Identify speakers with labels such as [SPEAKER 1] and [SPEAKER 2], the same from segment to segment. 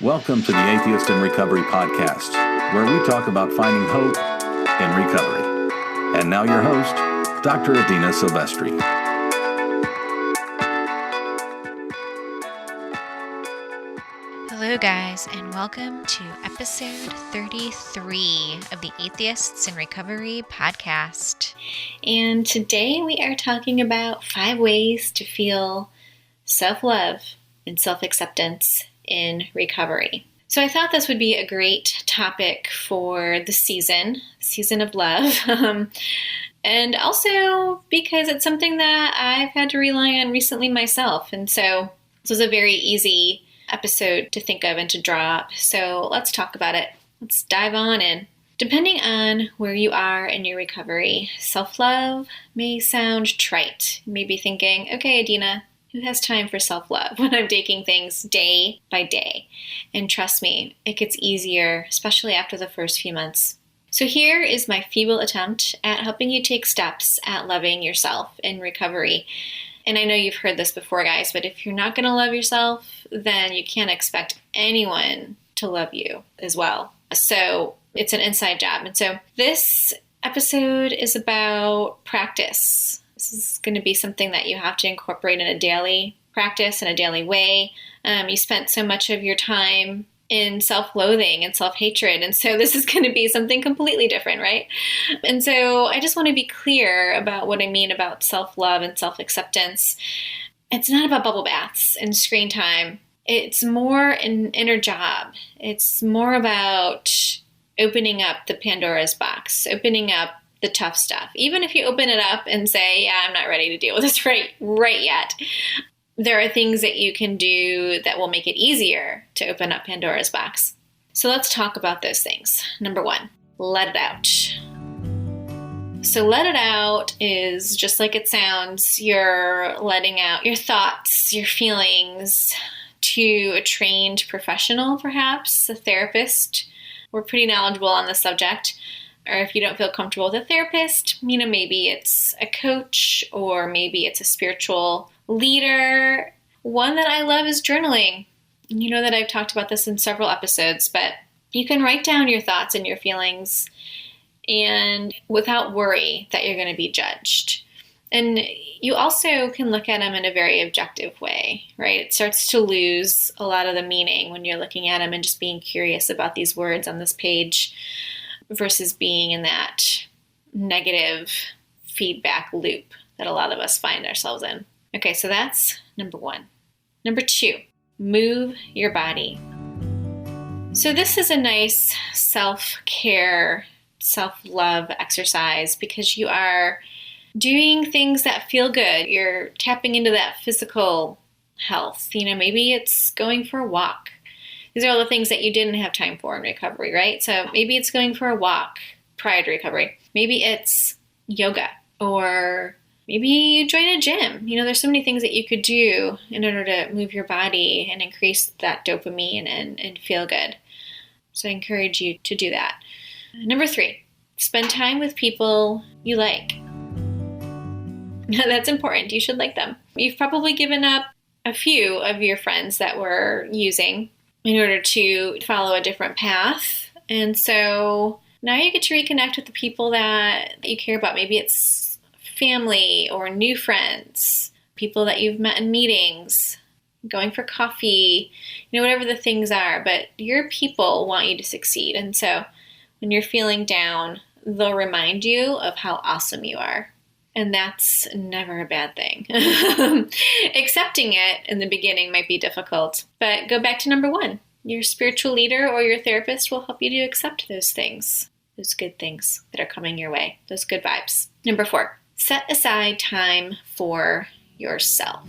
[SPEAKER 1] Welcome to the Atheist in Recovery podcast, where we talk about finding hope in recovery. And now your host, Dr. Adina Silvestri.
[SPEAKER 2] Hello guys, and welcome to episode 33 of the Atheists in Recovery podcast. And today we are talking about 5 ways to feel self-love and self-acceptance in recovery. So I thought this would be a great topic for the season of love. And also because it's something that I've had to rely on recently myself. And so this was a very easy episode to think of and to draw up. So let's talk about it. Let's dive on in. Depending on where you are in your recovery, self-love may sound trite. You may be thinking, okay, Adina, who has time for self-love when I'm taking things day by day? And trust me, it gets easier, especially after the first few months. So here is my feeble attempt at helping you take steps at loving yourself in recovery. And I know you've heard this before, guys, but if you're not going to love yourself, then you can't expect anyone to love you as well. So it's an inside job. And so this episode is about practice. This is going to be something that you have to incorporate in a daily practice, in a daily way. You spent so much of your time in self-loathing and self-hatred, and so this is going to be something completely different, right? And so I just want to be clear about what I mean about self-love and self-acceptance. It's not about bubble baths and screen time. It's more an inner job. It's more about opening up the Pandora's box, opening up the tough stuff. Even if you open it up and say, yeah, I'm not ready to deal with this right yet, there are things that you can do that will make it easier to open up Pandora's box. So let's talk about those things. Number 1, let it out. So let it out is just like it sounds. You're letting out your thoughts, your feelings to a trained professional, perhaps a therapist. We're pretty knowledgeable on the subject. Or if you don't feel comfortable with a therapist, maybe it's a coach or maybe it's a spiritual leader. One that I love is journaling. You know that I've talked about this in several episodes, but you can write down your thoughts and your feelings and without worry that you're going to be judged. And you also can look at them in a very objective way, right? It starts to lose a lot of the meaning when you're looking at them and just being curious about these words on this page versus being in that negative feedback loop that a lot of us find ourselves in. Okay, so that's number 1. Number 2, move your body. So this is a nice self-care, self-love exercise because you are doing things that feel good. You're tapping into that physical health. Maybe it's going for a walk. These are all the things that you didn't have time for in recovery, right? So maybe it's going for a walk prior to recovery. Maybe it's yoga, or maybe you join a gym. There's so many things that you could do in order to move your body and increase that dopamine and feel good. So I encourage you to do that. Number 3, spend time with people you like. That's important. You should like them. You've probably given up a few of your friends that were using in order to follow a different path. And so now you get to reconnect with the people that you care about. Maybe it's family or new friends, people that you've met in meetings, going for coffee, whatever the things are. But your people want you to succeed. And so when you're feeling down, they'll remind you of how awesome you are. And that's never a bad thing. Accepting it in the beginning might be difficult, but go back to number 1. Your spiritual leader or your therapist will help you to accept those things, those good things that are coming your way, those good vibes. Number 4, set aside time for yourself.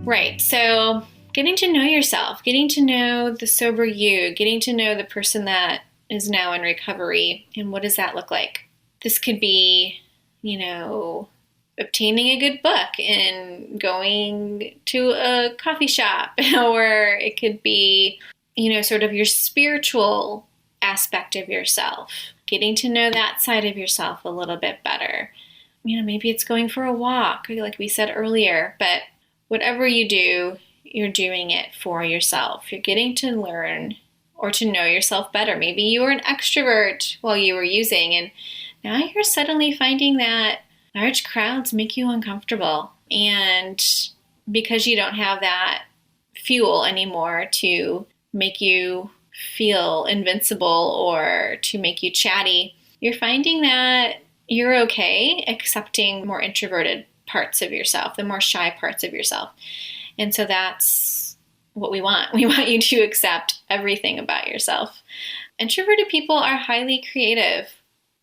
[SPEAKER 2] Right, so getting to know yourself, getting to know the sober you, getting to know the person that is now in recovery, and what does that look like? This could be obtaining a good book and going to a coffee shop, or it could be, sort of your spiritual aspect of yourself, getting to know that side of yourself a little bit better. Maybe it's going for a walk, like we said earlier, but whatever you do, you're doing it for yourself. You're getting to learn or to know yourself better. Maybe you were an extrovert while you were using, and now you're suddenly finding that large crowds make you uncomfortable. And because you don't have that fuel anymore to make you feel invincible or to make you chatty, you're finding that you're okay accepting more introverted parts of yourself, the more shy parts of yourself. And so that's what we want. We want you to accept everything about yourself. Introverted people are highly creative.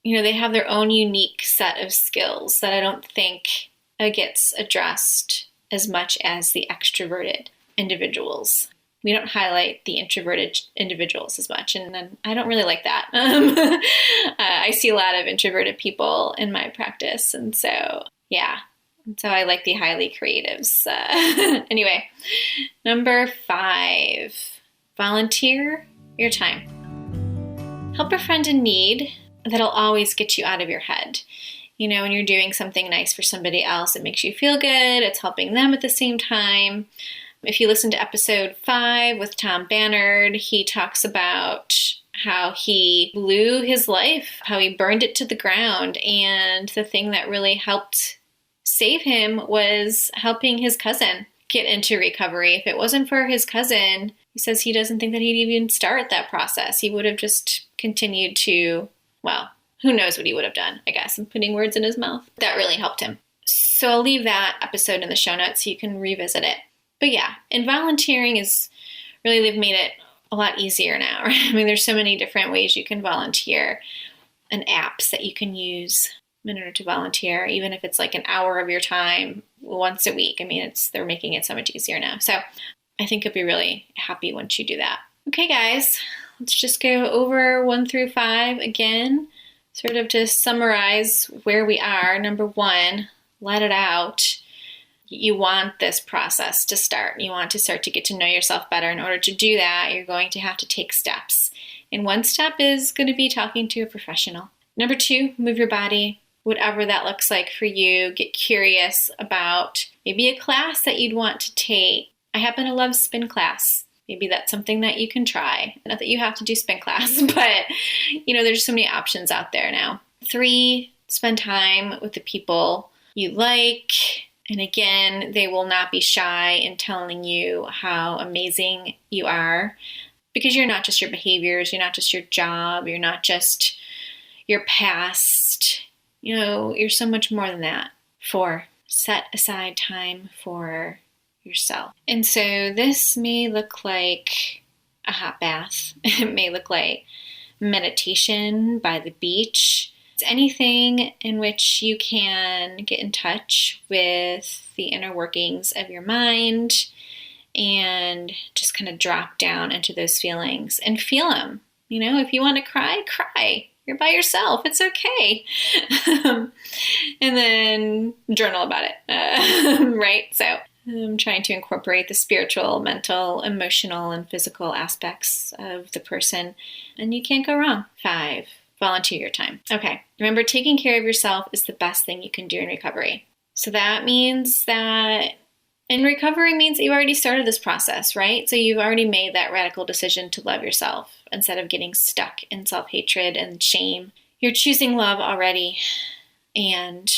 [SPEAKER 2] They have their own unique set of skills that I don't think gets addressed as much as the extroverted individuals. We don't highlight the introverted individuals as much, and I don't really like that. I see a lot of introverted people in my practice, and so, yeah. So I like the highly creatives. Anyway, number 5, volunteer your time. Help a friend in need. That'll always get you out of your head. When you're doing something nice for somebody else, it makes you feel good. It's helping them at the same time. If you listen to episode 5 with Tom Bannard, he talks about how he blew his life, how he burned it to the ground. And the thing that really helped save him was helping his cousin get into recovery. If it wasn't for his cousin, he says he doesn't think that he'd even start that process. He would have just continued to, well, who knows what he would have done, I guess. I'm putting words in his mouth. That really helped him. So I'll leave that episode in the show notes so you can revisit it. But yeah, and volunteering is really, they've made it a lot easier now, right? I mean, there's so many different ways you can volunteer and apps that you can use in order to volunteer, even if it's like an hour of your time once a week. I mean, they're making it so much easier now. So I think you'll be really happy once you do that. Okay, guys, let's just go over 1 through 5 again, sort of to summarize where we are. Number 1, let it out. You want this process to start. You want to start to get to know yourself better. In order to do that, you're going to have to take steps. And one step is going to be talking to a professional. Number 2, move your body, whatever that looks like for you. Get curious about maybe a class that you'd want to take. I happen to love spin class. Maybe that's something that you can try. Not that you have to do spin class, but there's so many options out there now. 3, spend time with the people you like. And again, they will not be shy in telling you how amazing you are, because you're not just your behaviors, you're not just your job, you're not just your past. You're so much more than that. 4, set aside time for yourself. And so this may look like a hot bath. It may look like meditation by the beach. It's anything in which you can get in touch with the inner workings of your mind and just kind of drop down into those feelings and feel them. If you want to cry, cry. You're by yourself. It's okay. And then journal about it, right? So I'm trying to incorporate the spiritual, mental, emotional, and physical aspects of the person, and you can't go wrong. 5, volunteer your time. Okay, remember, taking care of yourself is the best thing you can do in recovery. So that means that in recovery means that you've already started this process, right? So you've already made that radical decision to love yourself instead of getting stuck in self-hatred and shame. You're choosing love already, and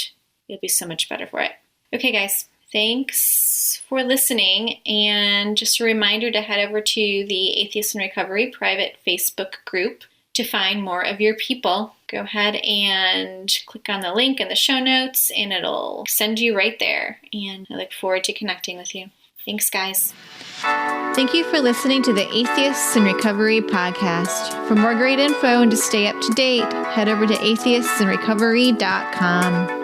[SPEAKER 2] you'll be so much better for it. Okay, guys, thanks for listening. And just a reminder to head over to the Atheists in Recovery private Facebook group to find more of your people. Go ahead and click on the link in the show notes, and it'll send you right there. And I look forward to connecting with you. Thanks, guys.
[SPEAKER 3] Thank you for listening to the Atheists in Recovery podcast. For more great info and to stay up to date, head over to atheistsandrecovery.com.